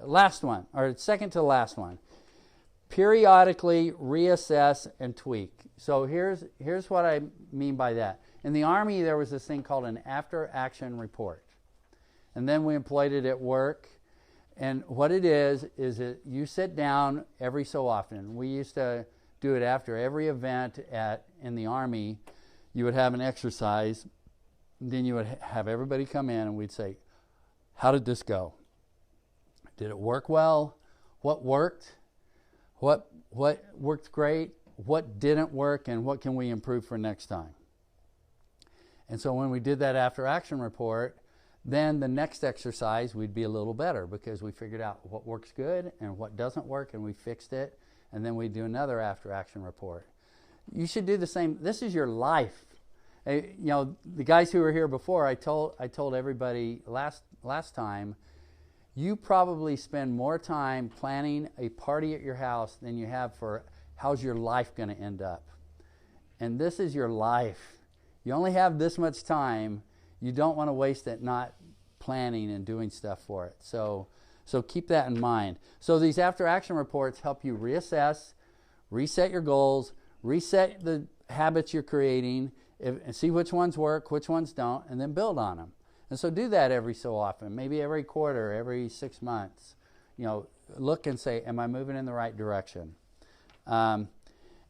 last one, or second to the last one. Periodically reassess and tweak. So here's what I mean by that. In the Army, there was this thing called an after-action report. And then we employed it at work. And what it is that you sit down every so often. We used to do it after every event in the Army. You would have an exercise. Then you would have everybody come in and we'd say, how did this go? Did it work well? What worked? What worked great? What didn't work? And what can we improve for next time? And so when we did that after action report, then the next exercise we'd be a little better because we figured out what works good and what doesn't work and we fixed it. And then we do another after action report. You should do the same. This is your life. You know, the guys who were here before, I told everybody last time, you probably spend more time planning a party at your house than you have for how's your life going to end up. And this is your life. You only have this much time. You don't want to waste it not planning and doing stuff for it. So keep that in mind. So these after action reports help you reassess, reset your goals, reset the habits you're creating, and see which ones work, which ones don't, and then build on them. And so do that every so often, maybe every quarter, every 6 months. You know, look and say, am I moving in the right direction? And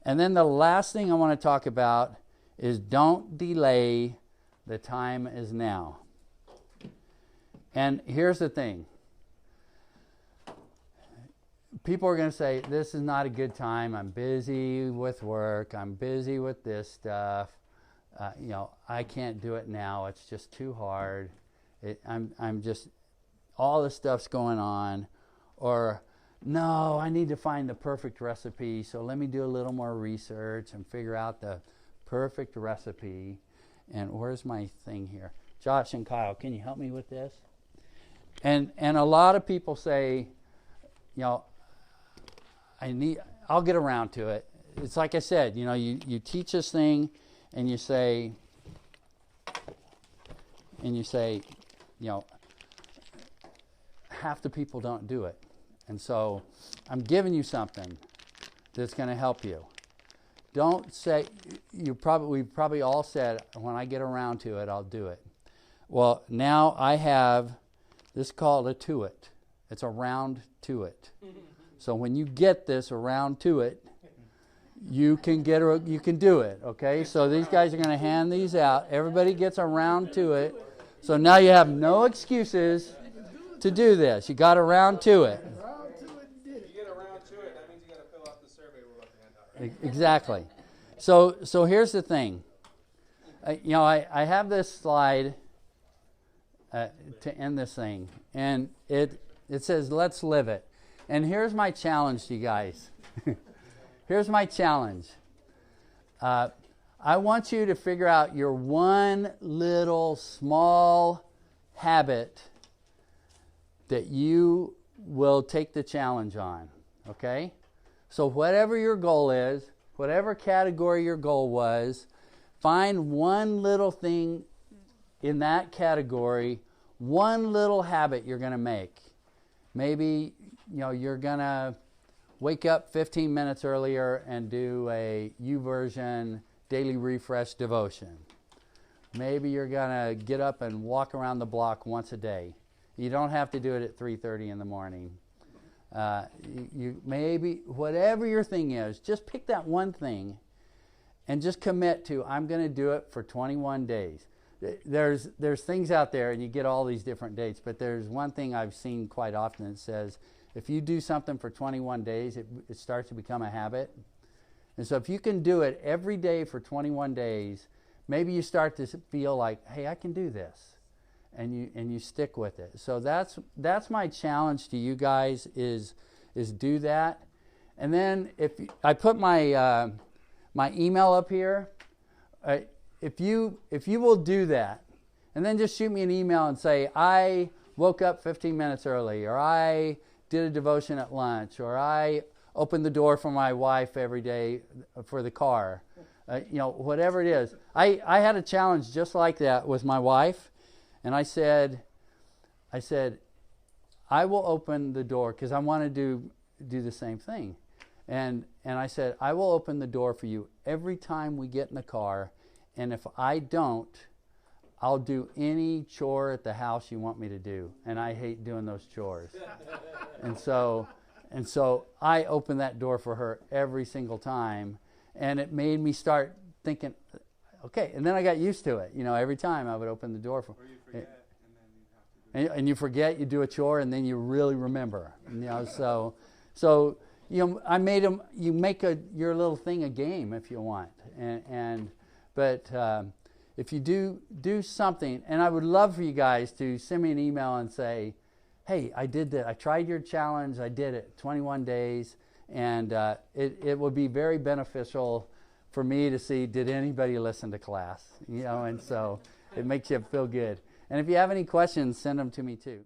then the last thing I want to talk about is don't delay. The time is now. And here's the thing. People are going to say, this is not a good time. I'm busy with work. I'm busy with this stuff. You know, I can't do it now. It's just too hard. I'm just, all this stuff's going on. Or, no, I need to find the perfect recipe, so let me do a little more research and figure out the perfect recipe. And where's my thing here? Josh and Kyle, can you help me with this? And a lot of people say, you know, I'll get around to it. It's like I said, you know, you teach this thing and you say, you know, half the people don't do it. And so I'm giving you something that's going to help you. Don't say, we've probably all said, when I get around to it, I'll do it. Well, now I have this called a to it. It's a round to it. So when you get this around to it, you can do it, okay? So these guys are going to hand these out. Everybody gets around to it. So now you have no excuses to do this. You got around to it. If you get around to it, that means you got to fill out the survey we're about to hand out, right? Exactly. So here's the thing. You know, I have this slide to end this thing, and it says, let's live it. And here's my challenge to you guys. Here's my challenge. I want you to figure out your one little small habit that you will take the challenge on, okay? So whatever your goal is, whatever category your goal was, find one little thing in that category, one little habit you're going to make. Maybe, you know, you're going to wake up 15 minutes earlier and do a YouVersion daily refresh devotion. Maybe you're going to get up and walk around the block once a day. You don't have to do it at 3:30 in the morning. You maybe, whatever your thing is, just pick that one thing and just commit to, I'm going to do it for 21 days. There's things out there, and you get all these different dates, but there's one thing I've seen quite often that says, if you do something for 21 days, it starts to become a habit. And so if you can do it every day for 21 days, maybe you start to feel like, hey, I can do this. And you stick with it. So that's my challenge to you guys is do that. And then I put my my email up here. If you will do that, and then just shoot me an email and say, I woke up 15 minutes early, or I did a devotion at lunch, or I opened the door for my wife every day for the car. You know, whatever it is. I had a challenge just like that with my wife. And I said, I will open the door because I want to do the same thing. And I said, I will open the door for you every time we get in the car, and if I don't, I'll do any chore at the house you want me to do. And I hate doing those chores. and so I opened that door for her every single time, and it made me start thinking, okay, and then I got used to it. Every time I would open the door for her. Or you forget, and then you have to do it. And you forget, you do a chore, and then you really remember. So I made them. You make your little thing a game if you want, but if you do something, and I would love for you guys to send me an email and say, hey, I did that. I tried your challenge. I did it 21 days, and it would be very beneficial for me to see, did anybody listen to class? And so it makes you feel good. And if you have any questions, send them to me too.